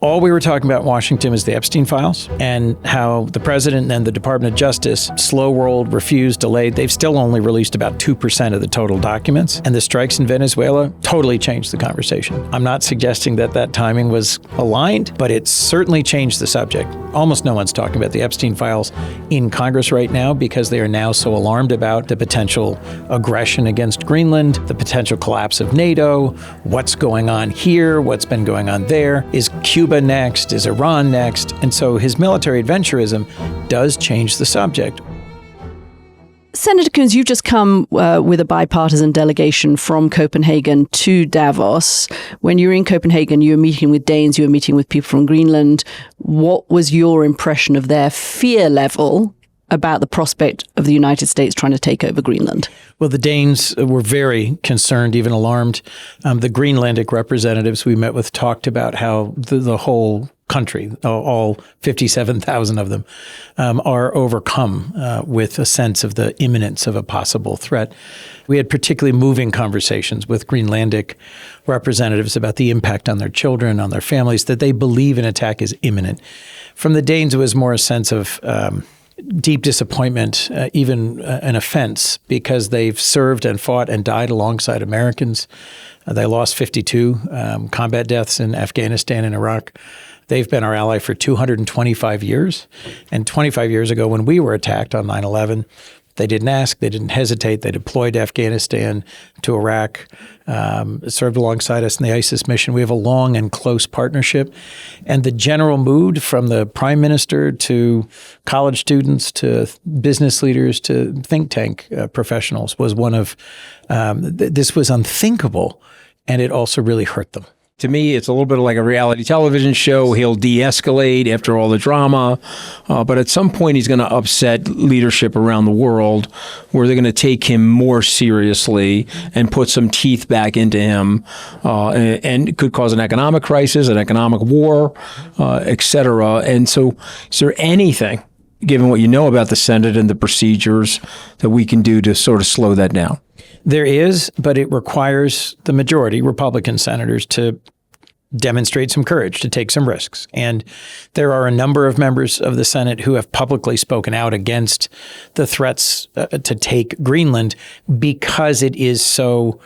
All we were talking about in Washington was the Epstein files and how the president and the Department of Justice slow-rolled, refused, delayed. They've still only released about 2% of the total documents. And the strikes in Venezuela totally changed the conversation. I'm not suggesting that that timing was aligned, but it certainly changed the subject. Almost no one's talking about the Epstein files in Congress right now because they are now so alarmed about the potential aggression against Greenland, the potential collapse of NATO, what's going on here, what's been going on there. Is Cuba next? Is Iran next? And so his military adventurism does change the subject. Senator Coons, you've just come with a bipartisan delegation from Copenhagen to Davos. When you were in Copenhagen, you were meeting with Danes, you were meeting with people from Greenland. What was your impression of their fear level about the prospect of the United States trying to take over Greenland? Well, the Danes were very concerned, even alarmed. The Greenlandic representatives we met with talked about how the whole country, all 57,000 of them, are overcome with a sense of the imminence of a possible threat. We had particularly moving conversations with Greenlandic representatives about the impact on their children, on their families, that they believe an attack is imminent. From the Danes, it was more a sense of deep disappointment, even an offense, because they've served and fought and died alongside Americans. They lost 52 combat deaths in Afghanistan and Iraq. They've been our ally for 225 years. And 25 years ago, when we were attacked on 9/11, they didn't ask, they didn't hesitate. They deployed to Afghanistan, to Iraq, served alongside us in the ISIS mission. We have a long and close partnership. And the general mood from the prime minister to college students to business leaders to think tank professionals was one of, this was unthinkable. And it also really hurt them. To me, it's a little bit like a reality television show. He'll de-escalate after all the drama, but at some point he's going to upset leadership around the world where they're going to take him more seriously and put some teeth back into him, and it could cause an economic crisis, an economic war, et cetera. And so is there anything, given what you know about the Senate and the procedures, that we can do to sort of slow that down? There is, but it requires the majority, Republican senators, to demonstrate some courage, to take some risks. And there are a number of members of the Senate who have publicly spoken out against the threats to take Greenland because it is so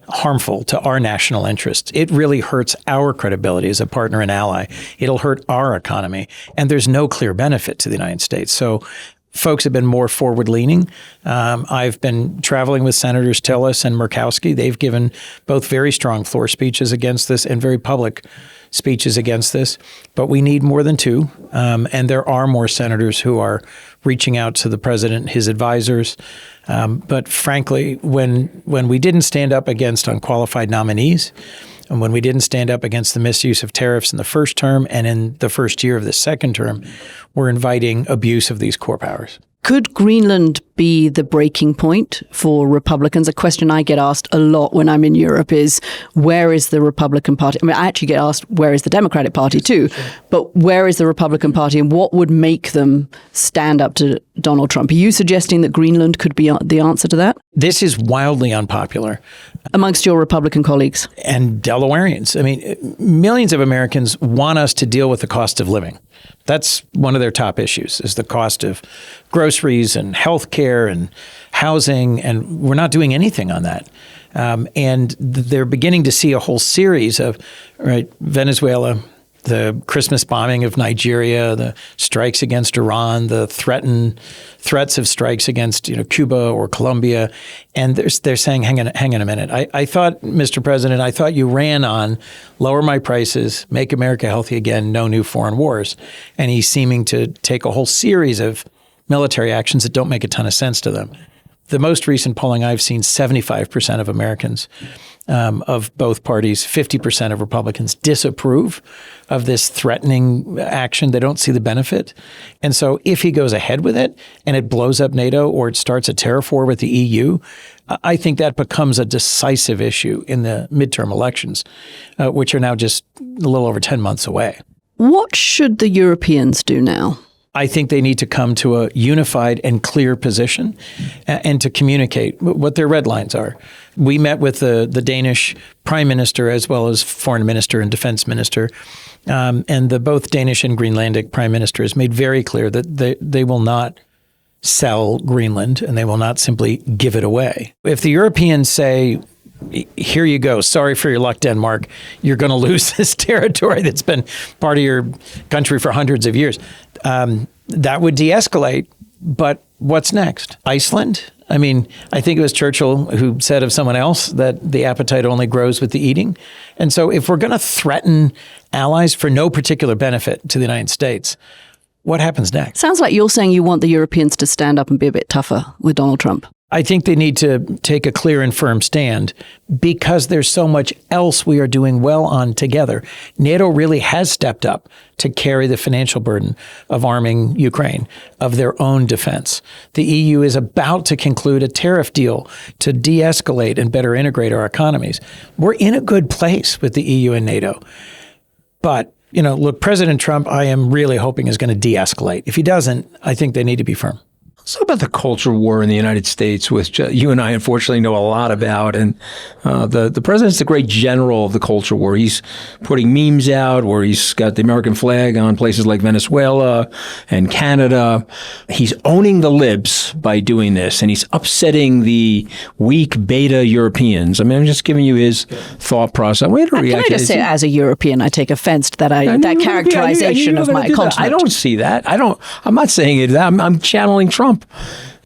harmful to our national interests. It really hurts our credibility as a partner and ally. It'll hurt our economy. And there's no clear benefit to the United States. So folks have been more forward-leaning. I've been traveling with Senators Tillis and Murkowski. They've given both very strong floor speeches against this and very public speeches against this. But we need more than two. And there are more senators who are reaching out to the president, his advisors. But frankly, when we didn't stand up against unqualified nominees, and when we didn't stand up against the misuse of tariffs in the first term and in the first year of the second term, we're inviting abuse of these core powers. Could Greenland be the breaking point for Republicans? A question I get asked a lot when I'm in Europe is, where is the Republican Party? I mean, I actually get asked, where is the Democratic Party too? Sure. But where is the Republican Party and what would make them stand up to Donald Trump? Are you suggesting that Greenland could be the answer to that? This is wildly unpopular. Amongst your Republican colleagues? And Delawareans. I mean, millions of Americans want us to deal with the cost of living. That's one of their top issues, is the cost of groceries and health care and housing, and we're not doing anything on that. And they're beginning to see a whole series of, Venezuela, the Christmas bombing of Nigeria, the strikes against Iran, the threats of strikes against Cuba or Colombia, and they're saying, hang on a minute. I thought, Mr. President, I thought you ran on lower my prices, make America healthy again, no new foreign wars, and he's seeming to take a whole series of military actions that don't make a ton of sense to them. The most recent polling I've seen, 75% of Americans of both parties, 50% of Republicans disapprove of this threatening action. They don't see the benefit. And so if he goes ahead with it and it blows up NATO or it starts a tariff war with the EU, I think that becomes a decisive issue in the midterm elections, which are now just a little over 10 months away. What should the Europeans do now? I think they need to come to a unified and clear position and to communicate what their red lines are. We met with the Danish prime minister as well as foreign minister and defense minister. And the both Danish and Greenlandic prime ministers made very clear that they will not sell Greenland and they will not simply give it away. If the Europeans say, here you go, sorry for your luck, Denmark, you're going to lose this territory that's been part of your country for hundreds of years, that would de-escalate. But what's next? Iceland? I mean, I think it was Churchill who said of someone else that the appetite only grows with the eating. And so if we're going to threaten allies for no particular benefit to the United States, what happens next? Sounds like you're saying you want the Europeans to stand up and be a bit tougher with Donald Trump. I think they need to take a clear and firm stand because there's so much else we are doing well on together. NATO really has stepped up to carry the financial burden of arming Ukraine, of their own defense. The EU is about to conclude a tariff deal to de-escalate and better integrate our economies. We're in a good place with the EU and NATO. But, look, President Trump, I am really hoping is going to de-escalate. If he doesn't, I think they need to be firm. Let's talk about the culture war in the United States, which you and I unfortunately know a lot about. And the president's the great general of the culture war. He's putting memes out where he's got the American flag on places like Venezuela and Canada. He's owning the libs by doing this, and he's upsetting the weak beta Europeans. I mean, I'm just giving you his thought process. Can I just say, as a European, I take offense to that characterization of my continent. I don't see that. I'm not saying it. I'm channeling Trump.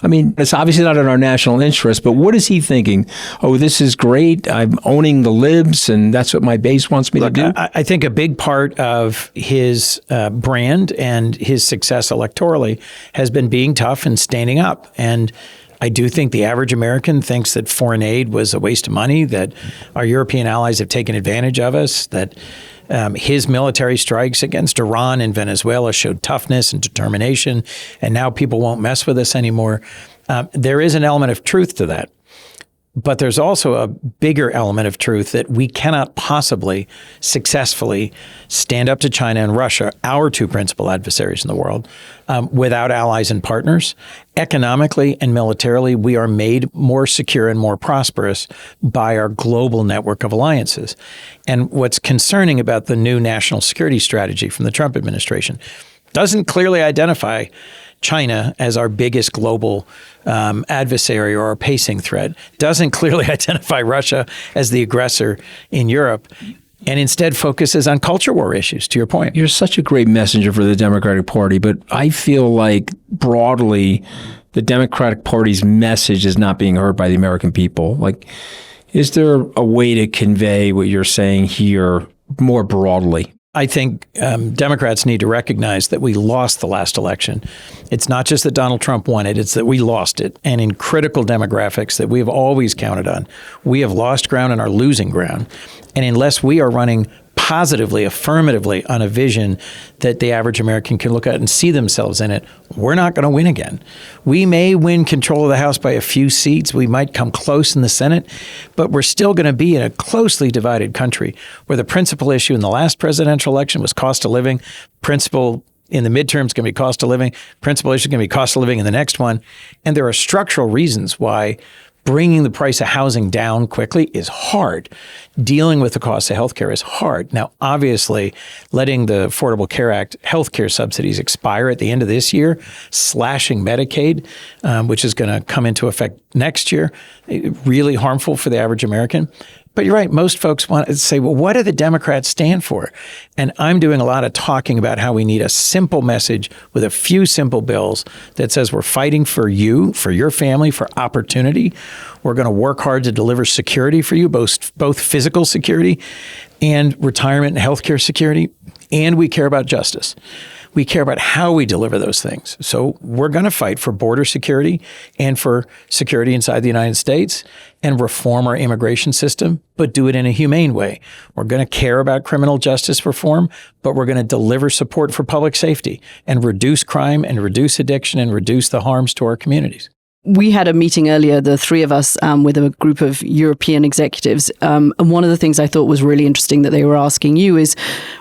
I mean, it's obviously not in our national interest, but what is he thinking? Oh, this is great. I'm owning the libs, and that's what my base wants me to do? I think a big part of his brand and his success electorally has been being tough and standing up. And I do think the average American thinks that foreign aid was a waste of money, that our European allies have taken advantage of us, that his military strikes against Iran and Venezuela showed toughness and determination, and now people won't mess with us anymore. There is an element of truth to that. But there's also a bigger element of truth that we cannot possibly successfully stand up to China and Russia, our two principal adversaries in the world, without allies and partners. Economically and militarily, we are made more secure and more prosperous by our global network of alliances. And what's concerning about the new national security strategy from the Trump administration doesn't clearly identify China as our biggest global adversary or our pacing threat, doesn't clearly identify Russia as the aggressor in Europe, and instead focuses on culture war issues, to your point. You're such a great messenger for the Democratic Party, but I feel like broadly the Democratic Party's message is not being heard by the American people. Like, is there a way to convey what you're saying here more broadly? I think Democrats need to recognize that we lost the last election. It's not just that Donald Trump won it, it's that we lost it. And in critical demographics that we have always counted on, we have lost ground and are losing ground. And unless we are running positively, affirmatively on a vision that the average American can look at and see themselves in it, we're not going to win again. We may win control of the House by a few seats. We might come close in the Senate, but we're still going to be in a closely divided country where the principal issue in the last presidential election was cost of living. Principal in the midterms is going to be cost of living. Principal issue is going to be cost of living in the next one. And there are structural reasons why bringing the price of housing down quickly is hard. Dealing with the cost of healthcare is hard. Now, obviously, letting the Affordable Care Act healthcare subsidies expire at the end of this year, slashing Medicaid, which is going to come into effect next year, really harmful for the average American. But you're right. Most folks want to say, well, what do the Democrats stand for? And I'm doing a lot of talking about how we need a simple message with a few simple bills that says we're fighting for you, for your family, for opportunity. We're going to work hard to deliver security for you, both physical security and retirement and healthcare security. And we care about justice. We care about how we deliver those things. So we're going to fight for border security and for security inside the United States and reform our immigration system, but do it in a humane way. We're going to care about criminal justice reform, but we're going to deliver support for public safety and reduce crime and reduce addiction and reduce the harms to our communities. We had a meeting earlier, the three of us, with a group of European executives. And one of the things I thought was really interesting that they were asking you is,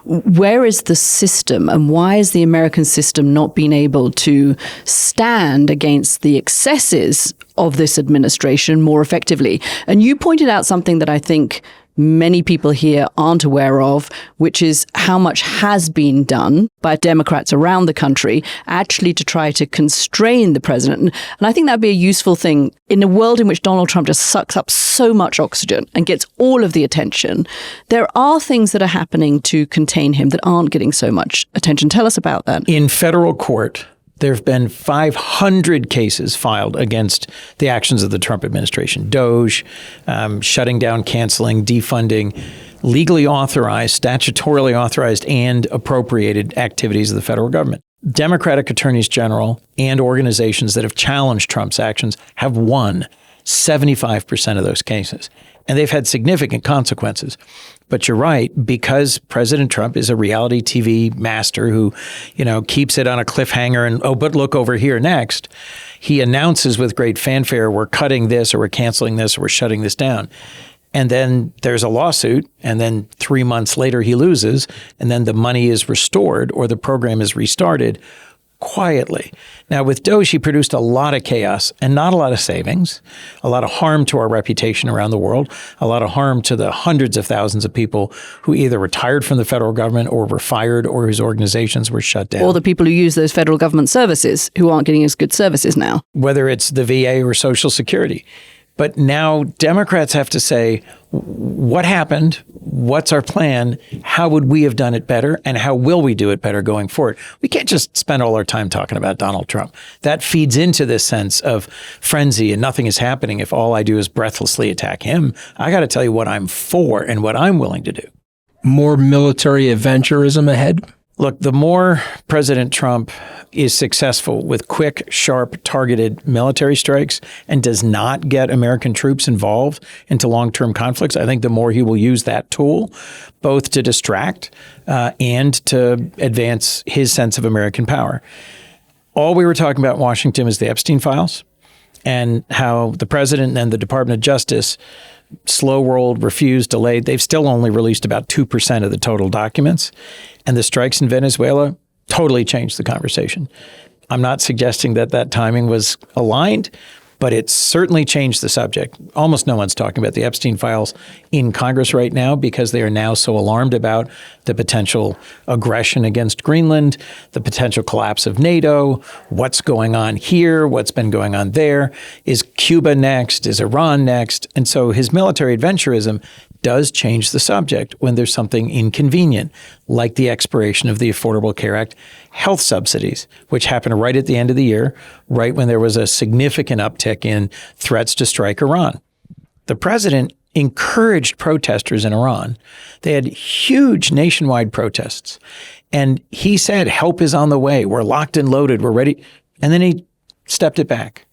where is the system and why is the American system not being able to stand against the excesses of this administration more effectively? And you pointed out something that I think many people here aren't aware of, which is how much has been done by Democrats around the country actually to try to constrain the president. And I think that'd be a useful thing in a world in which Donald Trump just sucks up so much oxygen and gets all of the attention. There are things that are happening to contain him that aren't getting so much attention. Tell us about that. In federal court, there have been 500 cases filed against the actions of the Trump administration. DOJ, shutting down, canceling, defunding, legally authorized, statutorily authorized, and appropriated activities of the federal government. Democratic attorneys general and organizations that have challenged Trump's actions have won 75% of those cases. And they've had significant consequences. But you're right, because President Trump is a reality TV master who, keeps it on a cliffhanger and, but look over here next. He announces with great fanfare, we're cutting this or we're canceling this or we're shutting this down. And then there's a lawsuit. And then 3 months later, he loses. And then the money is restored or the program is restarted quietly. Now, with DOJ, he produced a lot of chaos and not a lot of savings, a lot of harm to our reputation around the world, a lot of harm to the hundreds of thousands of people who either retired from the federal government or were fired or whose organizations were shut down. Or the people who use those federal government services who aren't getting as good services now. Whether it's the VA or Social Security. But now Democrats have to say, what happened? What's our plan? How would we have done it better? And how will we do it better going forward? We can't just spend all our time talking about Donald Trump. That feeds into this sense of frenzy and nothing is happening if all I do is breathlessly attack him. I got to tell you what I'm for and what I'm willing to do. More military adventurism ahead? Look, the more President Trump is successful with quick, sharp, targeted military strikes and does not get American troops involved into long-term conflicts, I think the more he will use that tool, both to distract and to advance his sense of American power. All we were talking about in Washington is the Epstein files and how the president and the Department of Justice slow-rolled, refused, delayed. They've still only released about 2% of the total documents. And the strikes in Venezuela totally changed the conversation. I'm not suggesting that that timing was aligned, but it certainly changed the subject. Almost no one's talking about the Epstein files in Congress right now because they are now so alarmed about the potential aggression against Greenland, the potential collapse of NATO, what's going on here, what's been going on there. Is Cuba next? Is Iran next? And so his military adventurism does change the subject when there's something inconvenient, like the expiration of the Affordable Care Act health subsidies, which happened right at the end of the year, right when there was a significant uptick in threats to strike Iran. The president encouraged protesters in Iran. They had huge nationwide protests. And he said, help is on the way. We're locked and loaded. We're ready. And then he stepped it back.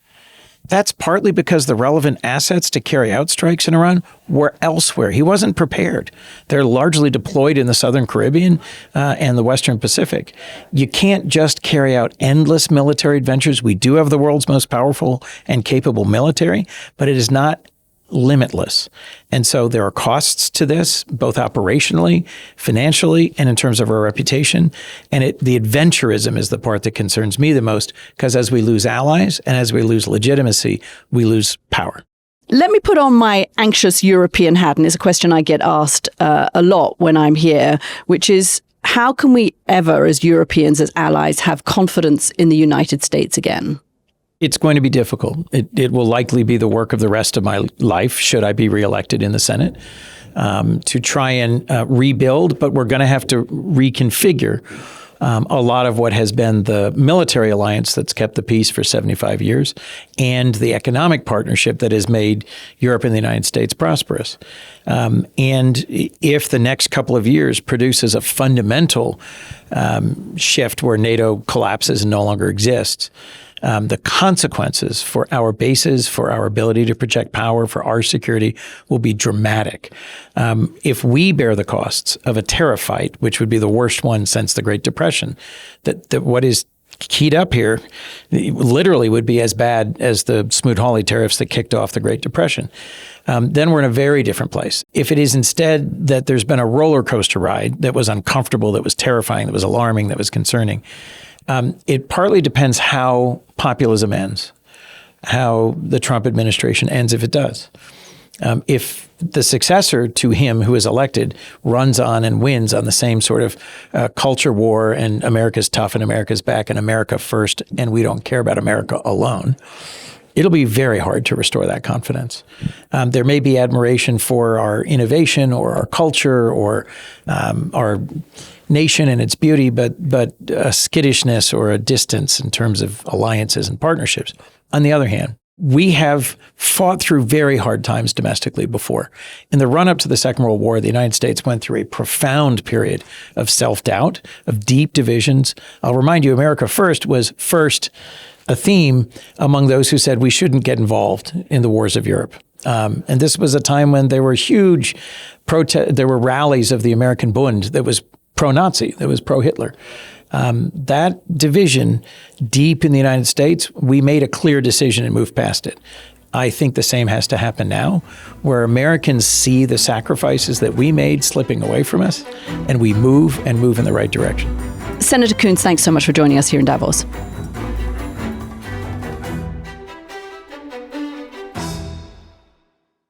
That's partly because the relevant assets to carry out strikes in Iran were elsewhere. He wasn't prepared. They're largely deployed in the Southern Caribbean and the Western Pacific. You can't just carry out endless military adventures. We do have the world's most powerful and capable military, but it is not limitless. And so there are costs to this, both operationally, financially, and in terms of our reputation. And the adventurism is the part that concerns me the most, because as we lose allies and as we lose legitimacy, we lose power. Let me put on my anxious European hat, and it's a question I get asked a lot when I'm here, which is, how can we ever, as Europeans, as allies, have confidence in the United States again? It's going to be difficult. It will likely be the work of the rest of my life, should I be reelected in the Senate, to try and rebuild. But we're going to have to reconfigure a lot of what has been the military alliance that's kept the peace for 75 years and the economic partnership that has made Europe and the United States prosperous. And if the next couple of years produces a fundamental shift where NATO collapses and no longer exists, the consequences for our bases, for our ability to project power, for our security will be dramatic. If we bear the costs of a tariff fight, which would be the worst one since the Great Depression, that what is keyed up here, literally would be as bad as the Smoot-Hawley tariffs that kicked off the Great Depression. Then we're in a very different place. If it is instead that there's been a roller coaster ride that was uncomfortable, that was terrifying, that was alarming, that was concerning, it partly depends how populism ends, how the Trump administration ends if it does. If the successor to him who is elected runs on and wins on the same sort of culture war and America's tough and America's back and America first and we don't care about America alone, it'll be very hard to restore that confidence. There may be admiration for our innovation or our culture or our nation and its beauty, but a skittishness or a distance in terms of alliances and partnerships. On the other hand, we have fought through very hard times domestically before. In the run-up to the Second World War, the United States went through a profound period of self-doubt, of deep divisions. I'll remind you, America First was first a theme among those who said we shouldn't get involved in the wars of Europe. And this was a time when there were huge there were rallies of the American Bund that was pro-Nazi, that was pro-Hitler. That division deep in the United States, we made a clear decision and moved past it. I think the same has to happen now, where Americans see the sacrifices that we made slipping away from us, and we move in the right direction. Senator Coons, thanks so much for joining us here in Davos.